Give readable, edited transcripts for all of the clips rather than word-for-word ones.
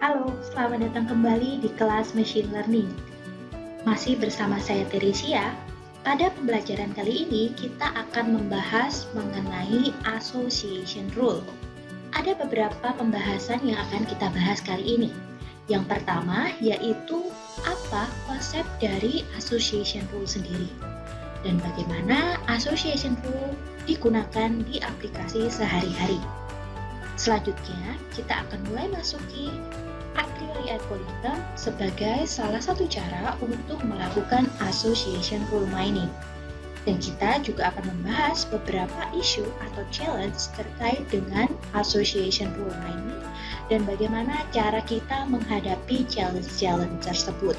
Halo, selamat datang kembali di kelas Machine Learning. Masih bersama saya Teresia. Pada pembelajaran kali ini, kita akan membahas mengenai association rule. Ada beberapa pembahasan yang akan kita bahas kali ini. Yang pertama yaitu apa konsep dari association rule sendiri dan bagaimana association rule digunakan di aplikasi sehari-hari. Selanjutnya, kita akan mulai masuki a priori algorithm sebagai salah satu cara untuk melakukan association rule mining. Dan kita juga akan membahas beberapa isu atau challenge terkait dengan association rule mining dan bagaimana cara kita menghadapi challenge-challenge tersebut.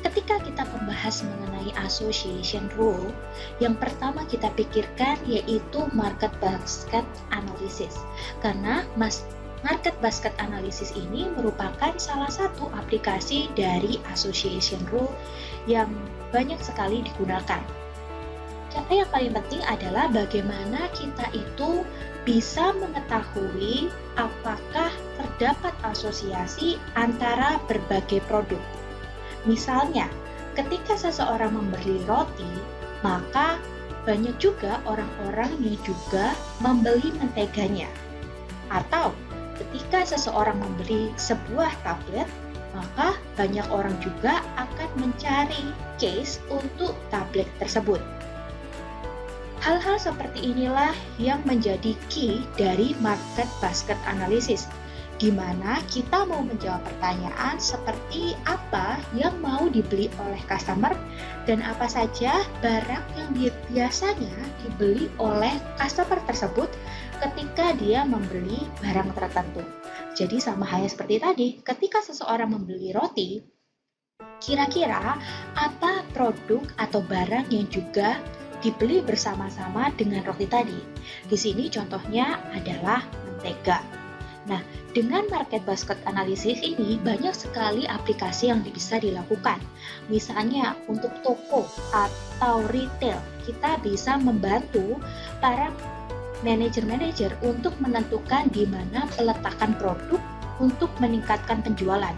Ketika kita membahas mengenai association rule, yang pertama kita pikirkan yaitu market basket analysis. Karena market basket analysis ini merupakan salah satu aplikasi dari association rule yang banyak sekali digunakan. Cara yang paling penting adalah bagaimana kita itu bisa mengetahui apakah terdapat asosiasi antara berbagai produk. Misalnya, ketika seseorang membeli roti, maka banyak juga orang-orang yang juga membeli menteganya. Atau, ketika seseorang membeli sebuah tablet, maka banyak orang juga akan mencari case untuk tablet tersebut. Hal-hal seperti inilah yang menjadi key dari market basket analysis, di mana kita mau menjawab pertanyaan seperti apa yang mau dibeli oleh customer dan apa saja barang yang biasanya dibeli oleh customer tersebut ketika dia membeli barang tertentu. Jadi sama halnya seperti tadi, ketika seseorang membeli roti, kira-kira apa produk atau barang yang juga dibeli bersama-sama dengan roti tadi? Di sini contohnya adalah mentega. Nah, dengan market basket analysis ini banyak sekali aplikasi yang bisa dilakukan. Misalnya untuk toko atau retail, kita bisa membantu para manajer-manajer untuk menentukan di mana peletakan produk untuk meningkatkan penjualan.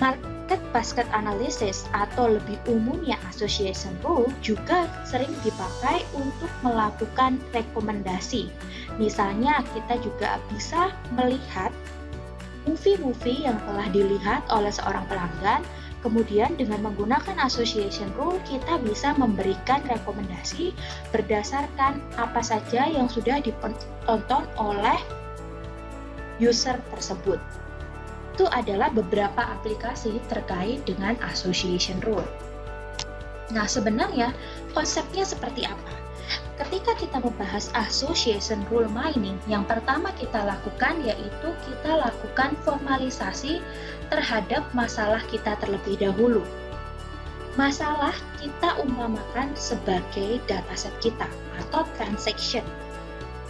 Market basket analysis atau lebih umumnya association rule juga sering dipakai untuk melakukan rekomendasi. Misalnya kita juga bisa melihat movie-movie yang telah dilihat oleh seorang pelanggan, kemudian dengan menggunakan association rule kita bisa memberikan rekomendasi berdasarkan apa saja yang sudah ditonton oleh user tersebut. Itu adalah beberapa aplikasi terkait dengan association rule. Nah, sebenarnya konsepnya seperti apa? Ketika kita membahas association rule mining, yang pertama kita lakukan yaitu kita lakukan formalisasi terhadap masalah kita terlebih dahulu. Masalah kita umpamakan sebagai dataset kita atau transaction.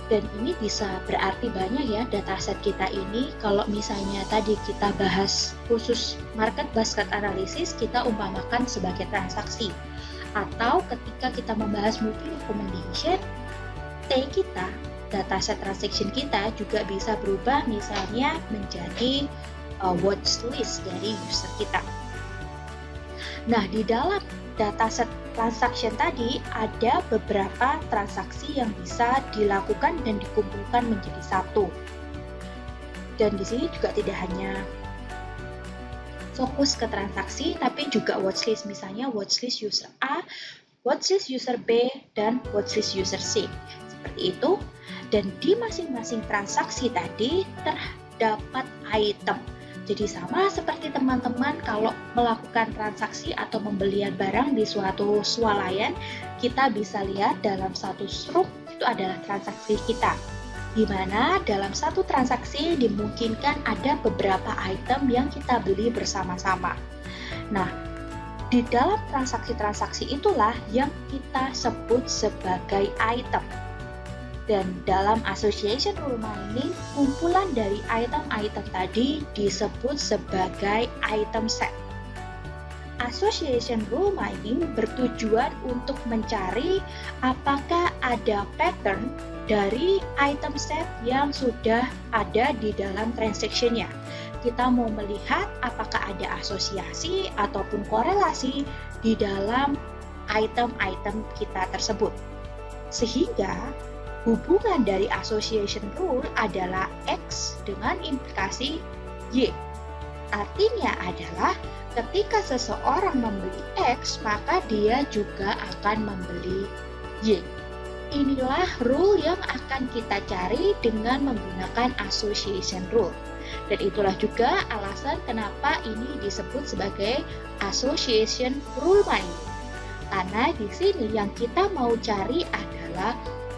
Dan ini bisa berarti banyak ya dataset kita ini. Kalau misalnya tadi kita bahas khusus market basket analysis, kita umpamakan sebagai transaksi. Atau ketika kita membahas movie recommendation, kita, dataset transaction kita juga bisa berubah misalnya menjadi watch list dari user kita. Nah, di dalam dataset transaction tadi ada beberapa transaksi yang bisa dilakukan dan dikumpulkan menjadi satu. Dan di sini juga tidak hanya fokus ke transaksi, tapi juga watchlist, misalnya watchlist user A, watchlist user B, dan watchlist user C. Seperti itu. Dan di masing-masing transaksi tadi terdapat item. Jadi sama seperti teman-teman kalau melakukan transaksi atau pembelian barang di suatu swalayan, kita bisa lihat dalam satu struk itu adalah transaksi kita. Di mana dalam satu transaksi dimungkinkan ada beberapa item yang kita beli bersama-sama. Nah, di dalam transaksi-transaksi itulah yang kita sebut sebagai item. Dan dalam association rule mining, kumpulan dari item-item tadi disebut sebagai item set. Association rule mining bertujuan untuk mencari apakah ada pattern dari item set yang sudah ada di dalam transaction-nya. Kita mau melihat apakah ada asosiasi ataupun korelasi di dalam item-item kita tersebut. Sehingga hubungan dari association rule adalah X dengan implikasi Y. Artinya adalah ketika seseorang membeli X, maka dia juga akan membeli Y. Inilah rule yang akan kita cari dengan menggunakan association rule. Dan itulah juga alasan kenapa ini disebut sebagai association rule binding. Karena di sini yang kita mau cari adalah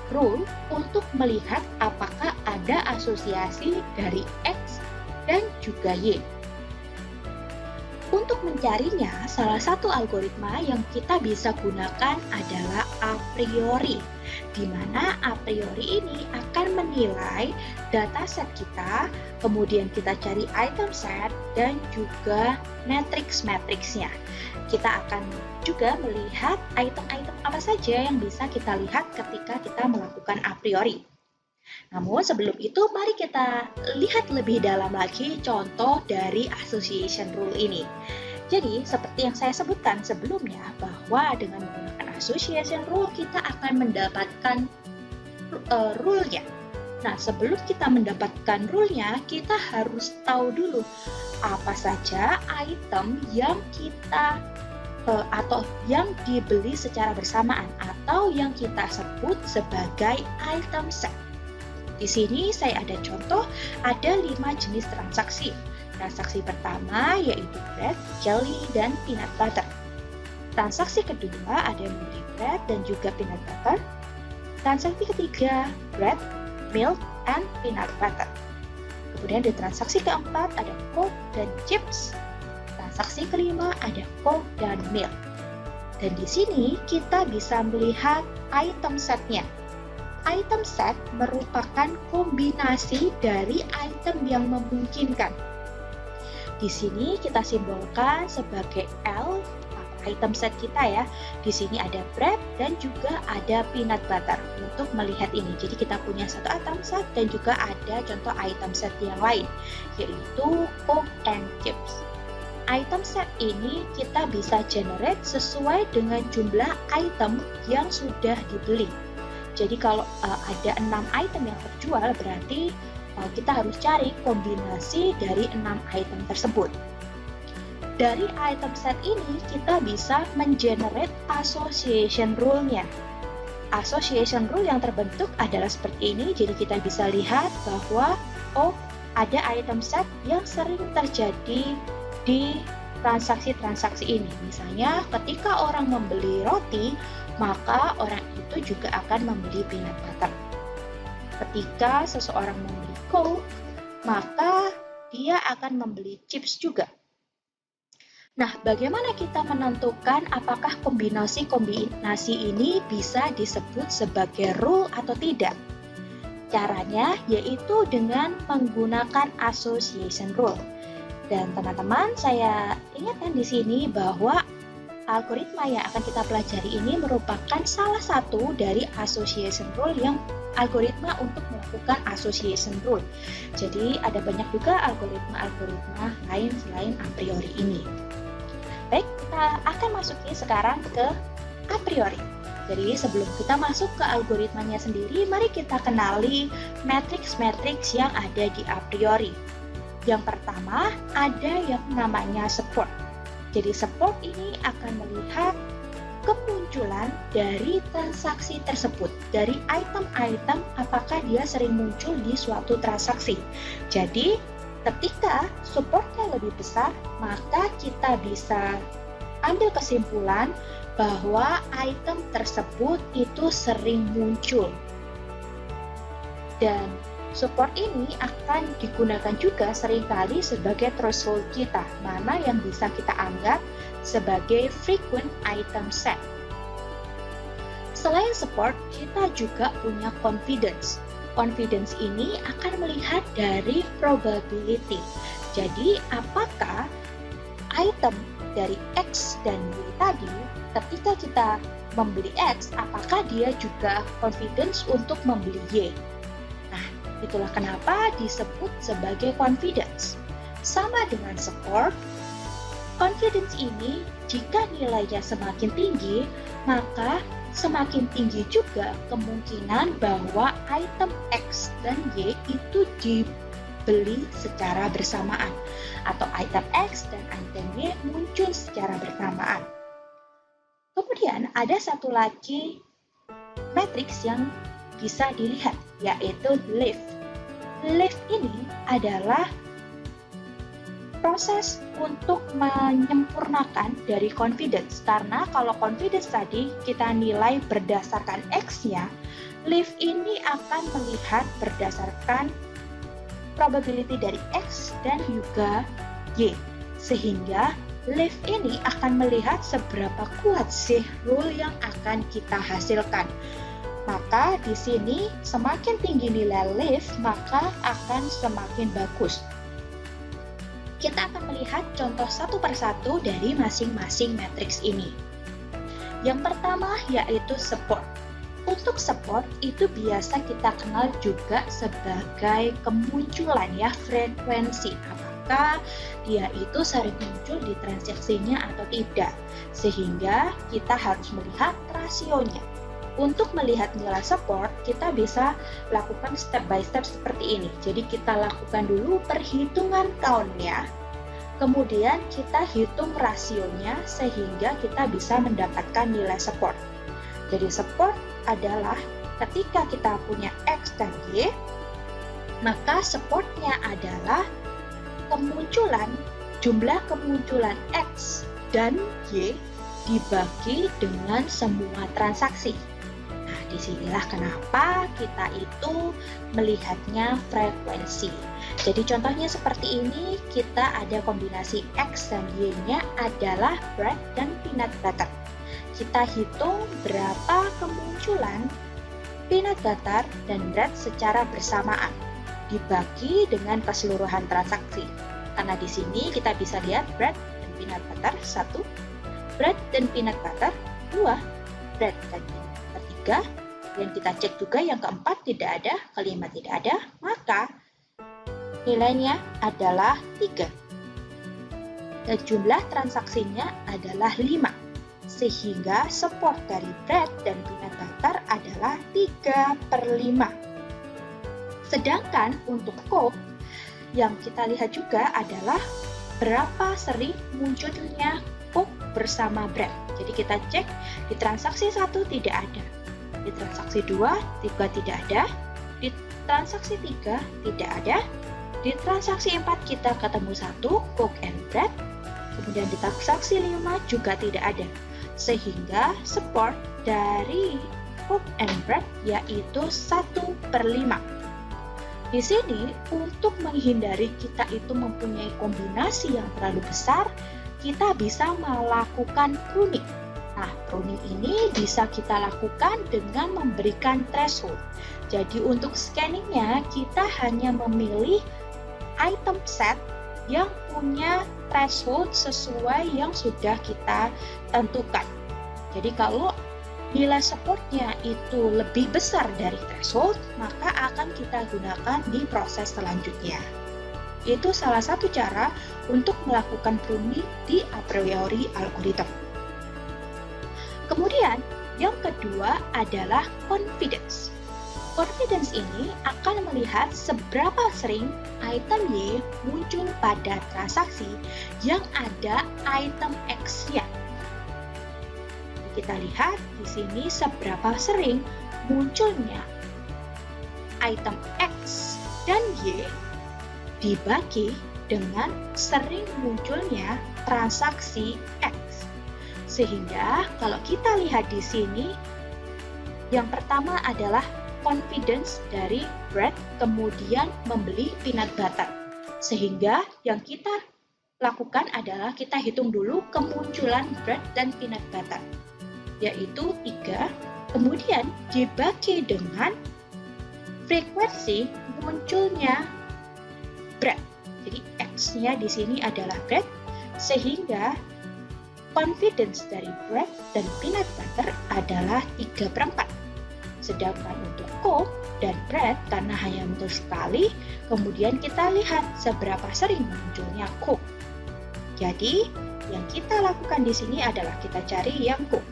rule untuk melihat apakah ada asosiasi dari X dan juga Y. Untuk mencarinya, salah satu algoritma yang kita bisa gunakan adalah a priori, di mana a priori ini akan menilai dataset kita, kemudian kita cari item set dan juga matriks-matriksnya. Kita akan juga melihat item-item apa saja yang bisa kita lihat ketika kita melakukan a priori. Namun sebelum itu, mari kita lihat lebih dalam lagi contoh dari association rule ini. Jadi, seperti yang saya sebutkan sebelumnya, bahwa dengan menggunakan association rule, kita akan mendapatkan rule-nya. Nah, sebelum kita mendapatkan rule-nya, kita harus tahu dulu apa saja item yang kita atau yang dibeli secara bersamaan atau yang kita sebut sebagai item set. Di sini saya ada contoh, ada 5 jenis transaksi. Transaksi pertama yaitu bread, jelly, dan peanut butter. Transaksi kedua ada yang membeli bread dan juga peanut butter. Transaksi ketiga, bread, milk, and peanut butter. Kemudian di transaksi keempat ada coke dan chips. Transaksi kelima ada coke dan milk. Dan di sini kita bisa melihat item setnya. Item set merupakan kombinasi dari item yang memungkinkan. Di sini kita simbolkan sebagai L item set kita ya. Di sini ada bread dan juga ada peanut butter untuk melihat ini. Jadi kita punya satu item set dan juga ada contoh item set yang lain yaitu coke and chips. Item set ini kita bisa generate sesuai dengan jumlah item yang sudah dibeli. Jadi kalau ada 6 item yang terjual, berarti kita harus cari kombinasi dari 6 item tersebut. Dari item set ini, kita bisa mengenerate association rule-nya. Association rule yang terbentuk adalah seperti ini, jadi kita bisa lihat bahwa ada item set yang sering terjadi di transaksi-transaksi ini. Misalnya, ketika orang membeli roti, maka orang itu juga akan membeli peanut butter. Ketika seseorang membeli coke, maka dia akan membeli chips juga. Nah, bagaimana kita menentukan apakah kombinasi ini bisa disebut sebagai rule atau tidak? Caranya yaitu dengan menggunakan association rule. Dan teman-teman, saya ingatkan di sini bahwa algoritma yang akan kita pelajari ini merupakan salah satu dari association rule yang algoritma untuk melakukan association rule. Jadi ada banyak juga algoritma lain selain a priori ini. Baik, kita akan masuki sekarang ke a priori. Jadi sebelum kita masuk ke algoritmanya sendiri, mari kita kenali matriks-matriks yang ada di a priori. Yang pertama, ada yang namanya support. Jadi support ini akan melihat kemunculan dari transaksi tersebut, dari item-item apakah dia sering muncul di suatu transaksi. Jadi ketika supportnya lebih besar, maka kita bisa ambil kesimpulan bahwa item tersebut itu sering muncul. Dan support ini akan digunakan juga seringkali sebagai threshold kita, mana yang bisa kita anggap sebagai frequent item set. Selain support, kita juga punya confidence. Confidence ini akan melihat dari probability. Jadi, apakah item dari X dan Y tadi, ketika kita membeli X, apakah dia juga confidence untuk membeli Y? Nah, itulah kenapa disebut sebagai confidence. Sama dengan support, confidence ini jika nilainya semakin tinggi, maka semakin tinggi juga kemungkinan bahwa item X dan Y itu dibeli secara bersamaan, atau item X dan item Y muncul secara bersamaan. Kemudian ada satu lagi matriks yang bisa dilihat, yaitu lift. Lift ini adalah proses untuk menyempurnakan dari confidence, karena kalau confidence tadi kita nilai berdasarkan X-nya, lift ini akan melihat berdasarkan probability dari X dan juga Y, sehingga lift ini akan melihat seberapa kuat sih rule yang akan kita hasilkan. Maka di sini semakin tinggi nilai lift, maka akan semakin bagus. Kita akan melihat contoh satu persatu dari masing-masing matriks ini. Yang pertama yaitu support. Untuk support itu biasa kita kenal juga sebagai kemunculan frekuensi. Apakah dia itu sering muncul di transaksinya atau tidak. Sehingga kita harus melihat rasionya. Untuk melihat nilai support, kita bisa lakukan step by step seperti ini. Jadi kita lakukan dulu perhitungan count-nya, kemudian kita hitung rasionya sehingga kita bisa mendapatkan nilai support. Jadi support adalah ketika kita punya X dan Y, maka supportnya adalah jumlah kemunculan X dan Y dibagi dengan semua transaksi. Nah, disinilah kenapa kita itu melihatnya frekuensi. Jadi contohnya seperti ini, kita ada kombinasi X dan Y-nya adalah bread dan peanut butter. Kita hitung berapa kemunculan peanut butter dan bread secara bersamaan dibagi dengan keseluruhan transaksi. Karena di sini kita bisa lihat bread dan peanut butter 1, bread dan peanut butter 2, bread dan peanut butter 3, dan kita cek juga yang keempat tidak ada, kelima tidak ada, maka nilainya adalah 3. Dan jumlah transaksinya adalah 5. Sehingga support dari bread dan peanut butter adalah 3/5. Sedangkan untuk Coke, yang kita lihat juga adalah berapa sering munculnya Coke bersama bread. Jadi kita cek di transaksi 1 tidak ada, di transaksi 2 juga tidak ada, di transaksi 3 tidak ada, di transaksi 4 kita ketemu 1 Coke and bread, kemudian di transaksi 5 juga tidak ada. Sehingga support dari Coke and bread yaitu 1/5. Di sini, untuk menghindari kita itu mempunyai kombinasi yang terlalu besar, kita bisa melakukan pruning. Nah, pruning ini bisa kita lakukan dengan memberikan threshold. Jadi untuk scanningnya, kita hanya memilih item set yang punya threshold sesuai yang sudah kita tentukan. Jadi kalau nilai supportnya itu lebih besar dari threshold, maka akan kita gunakan di proses selanjutnya. Itu salah satu cara untuk melakukan pruning di a priori algorithm. Kemudian, yang kedua adalah confidence. Confidence ini akan melihat seberapa sering item Y muncul pada transaksi yang ada item X-nya. Kita lihat di sini seberapa sering munculnya item X dan Y dibagi dengan sering munculnya transaksi X. Sehingga kalau kita lihat di sini, yang pertama adalah confidence dari bread, kemudian membeli peanut butter. Sehingga yang kita lakukan adalah kita hitung dulu kemunculan bread dan peanut butter, yaitu 3, kemudian dibagi dengan frekuensi munculnya bread. Jadi X-nya di sini adalah bread, sehingga confidence dari bread dan peanut butter adalah 3/4. Sedangkan untuk Coke dan bread karena hanya muncul sekali, kemudian kita lihat seberapa sering munculnya Coke. Jadi, yang kita lakukan di sini adalah kita cari yang Coke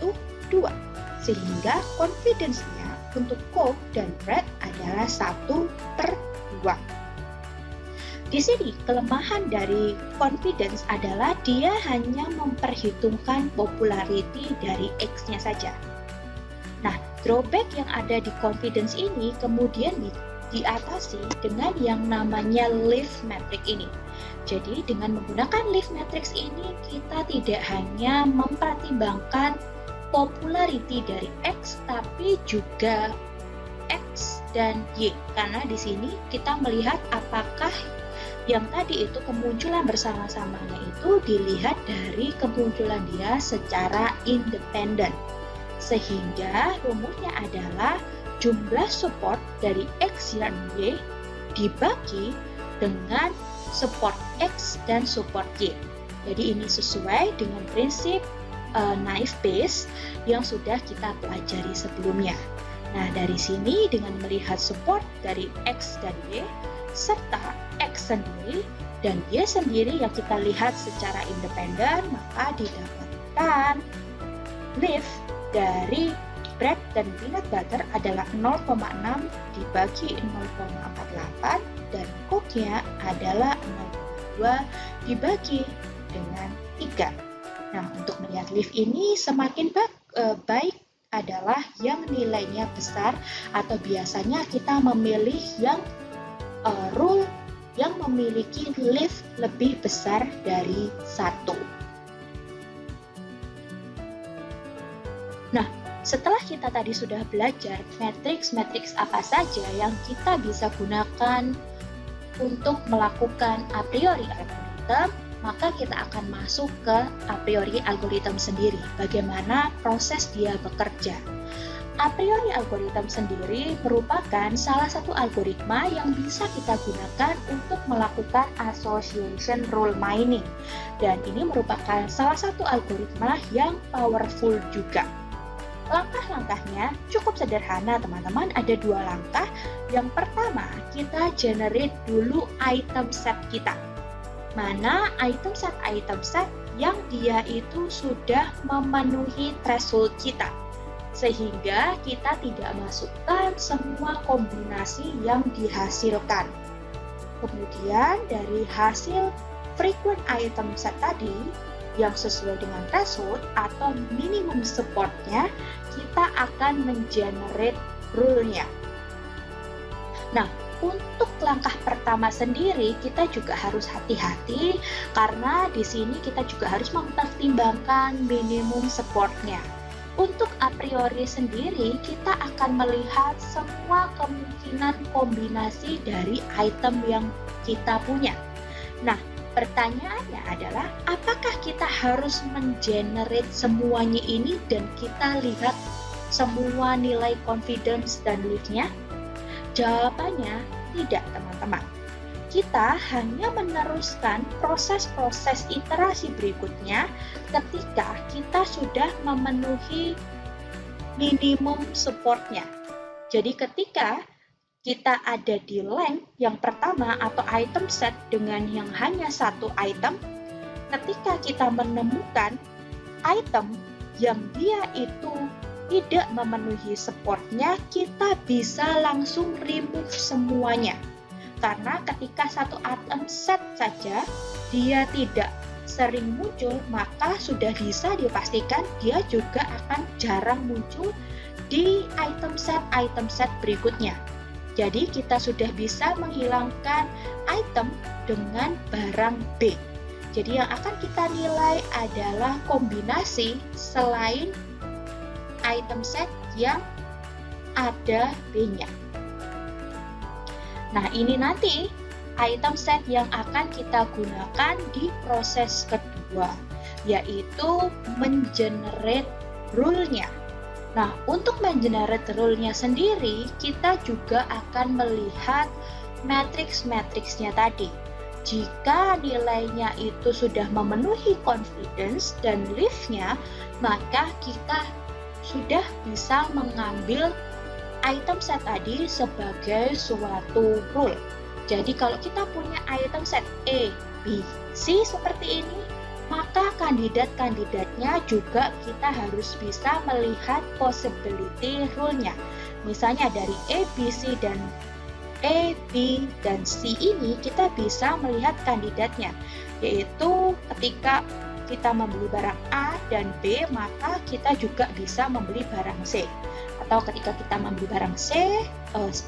1, 2. Sehingga confidence-nya untuk Coke dan bread adalah 1/2. Di sini kelemahan dari confidence adalah dia hanya memperhitungkan popularity dari X-nya saja. Nah, drawback yang ada di confidence ini kemudian diatasi dengan yang namanya lift matrix ini. Jadi dengan menggunakan lift matrix ini kita tidak hanya mempertimbangkan popularity dari X tapi juga X dan Y, karena di sini kita melihat apakah yang tadi itu kemunculan bersama-samanya itu dilihat dari kemunculan dia secara independen. Sehingga rumusnya adalah jumlah support dari X dan Y dibagi dengan support X dan support Y. Jadi ini sesuai dengan prinsip naive Bayes yang sudah kita pelajari sebelumnya. Nah, dari sini dengan melihat support dari X dan Y serta X sendiri dan Y sendiri yang kita lihat secara independen, maka didapatkan lift dari bread dan peanut butter adalah 0,6 dibagi 0,48 dan Coke-nya adalah 0,2 dibagi dengan 3. Nah, untuk melihat lift ini semakin baik adalah yang nilainya besar atau biasanya kita memilih yang rule yang memiliki lift lebih besar dari 1. Nah, setelah kita tadi sudah belajar matriks apa saja yang kita bisa gunakan untuk melakukan a priori algorithm, maka kita akan masuk ke a priori algorithm sendiri, bagaimana proses dia bekerja. A priori algorithm sendiri merupakan salah satu algoritma yang bisa kita gunakan untuk melakukan association rule mining. Dan ini merupakan salah satu algoritma yang powerful juga. Langkah-langkahnya cukup sederhana teman-teman, ada 2 langkah. Yang pertama, kita generate dulu item set kita. Mana item set yang dia itu sudah memenuhi threshold kita. Sehingga kita tidak masukkan semua kombinasi yang dihasilkan. Kemudian dari hasil frequent item set tadi yang sesuai dengan threshold atau minimum supportnya, kita akan mengenerate rule-nya. Nah, untuk langkah pertama sendiri kita juga harus hati-hati karena di sini kita juga harus mempertimbangkan minimum supportnya. Untuk a priori sendiri, kita akan melihat semua kemungkinan kombinasi dari item yang kita punya. Nah, pertanyaannya adalah, apakah kita harus mengenerate semuanya ini dan kita lihat semua nilai confidence dan lift-nya? Jawabannya tidak, teman-teman. Kita hanya meneruskan proses-proses iterasi berikutnya ketika kita sudah memenuhi minimum supportnya. Jadi ketika kita ada di length yang pertama atau item set dengan yang hanya 1 item, ketika kita menemukan item yang dia itu tidak memenuhi supportnya, kita bisa langsung remove semuanya. Karena ketika 1 item set saja dia tidak sering muncul, maka sudah bisa dipastikan dia juga akan jarang muncul di item set berikutnya. Jadi kita sudah bisa menghilangkan item dengan barang B. Jadi yang akan kita nilai adalah kombinasi selain item set yang ada B-nya. Nah, ini nanti item set yang akan kita gunakan di proses kedua, yaitu mengenerate rule-nya. Nah, untuk mengenerate rule-nya sendiri, kita juga akan melihat matriks-matriksnya tadi. Jika nilainya itu sudah memenuhi confidence dan leaf-nya, maka kita sudah bisa mengambil item set tadi sebagai suatu rule. Jadi kalau kita punya item set A, B, C seperti ini, maka kandidat-kandidatnya juga kita harus bisa melihat possibility rule-nya. Misalnya dari A, B, C, dan A, B, dan C ini kita bisa melihat kandidatnya, yaitu ketika kita membeli barang A dan B, maka kita juga bisa membeli barang C. Atau ketika kita membeli barang C,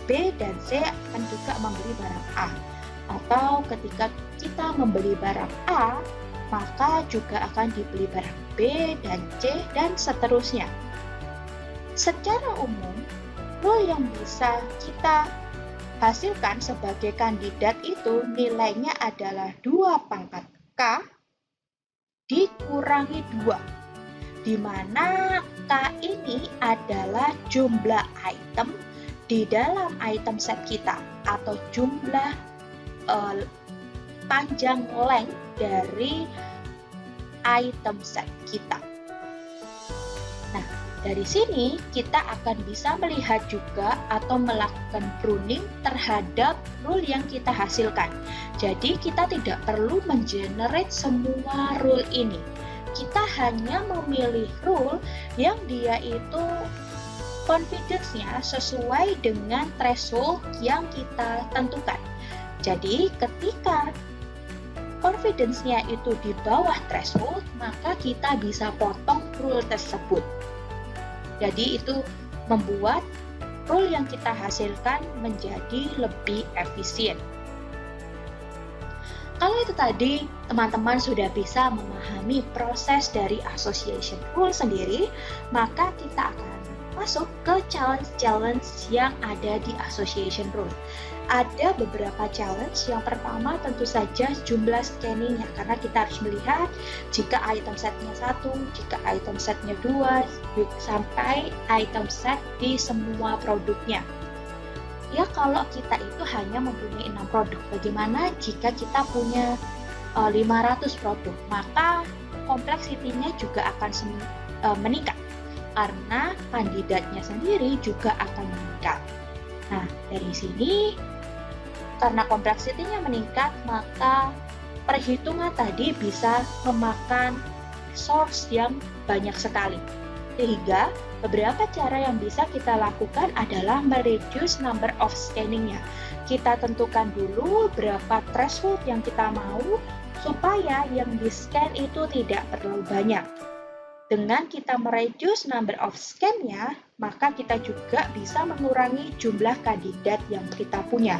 B dan C akan juga membeli barang A. Atau ketika kita membeli barang A, maka juga akan dibeli barang B dan C dan seterusnya. Secara umum, rule yang bisa kita hasilkan sebagai kandidat itu nilainya adalah 2 pangkat K dikurangi 2, di mana K ini adalah jumlah item di dalam item set kita atau jumlah panjang length dari item set kita. Nah, dari sini kita akan bisa melihat juga atau melakukan pruning terhadap rule yang kita hasilkan. Jadi kita tidak perlu mengenerate semua rule ini. Kita hanya memilih rule yang dia itu confidence-nya sesuai dengan threshold yang kita tentukan. Jadi ketika confidence-nya itu di bawah threshold, maka kita bisa potong rule tersebut. Jadi itu membuat rule yang kita hasilkan menjadi lebih efisien. Kalau itu tadi teman-teman sudah bisa memahami proses dari association rule sendiri, maka kita akan masuk ke challenge-challenge yang ada di association rule. Ada beberapa challenge. Yang pertama tentu saja jumlah scanningnya, karena kita harus melihat jika item setnya 1, jika item setnya 2, sampai item set di semua produknya. Ya, kalau kita itu hanya mempunyai 6 produk, bagaimana jika kita punya 500 produk? Maka kompleksitinya juga akan meningkat, karena kandidatnya sendiri juga akan meningkat. Nah, dari sini, karena kompleksitinya meningkat, maka perhitungan tadi bisa memakan source yang banyak sekali. Sehingga beberapa cara yang bisa kita lakukan adalah mereduce number of scanning-nya. Kita tentukan dulu berapa threshold yang kita mau supaya yang di-scan itu tidak terlalu banyak. Dengan kita mereduce number of scan-nya, maka kita juga bisa mengurangi jumlah kandidat yang kita punya.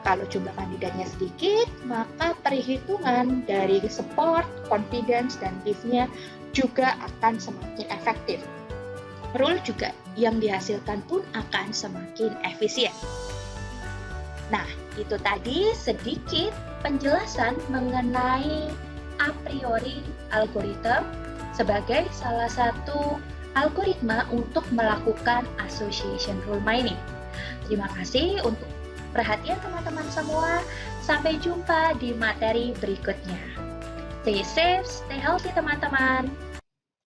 Kalau jumlah kandidatnya sedikit, maka perhitungan dari support, confidence, dan leave-nya juga akan semakin efektif. Rule juga yang dihasilkan pun akan semakin efisien. Nah, itu tadi sedikit penjelasan mengenai a priori algoritma sebagai salah satu algoritma untuk melakukan association rule mining. Terima kasih untuk perhatian teman-teman semua. Sampai jumpa di materi berikutnya. Stay safe, stay healthy teman-teman.